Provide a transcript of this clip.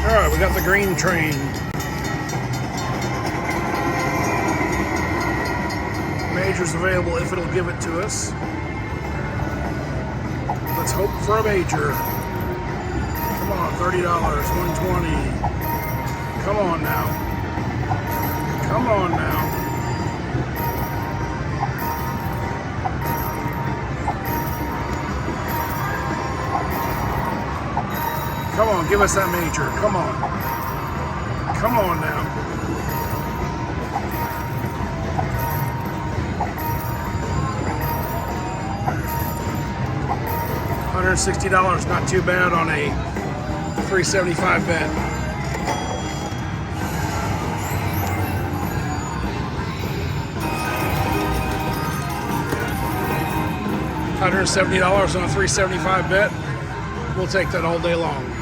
Alright, we got the green train. Major's available if it'll give it to us. Let's hope for a major. Come on, $30, $120. Come on now. Come on now. Come on, give us that major. Come on. Come on now. $160, not too bad on a $375 bet. $170 on a $375 bet. We'll take that all day long.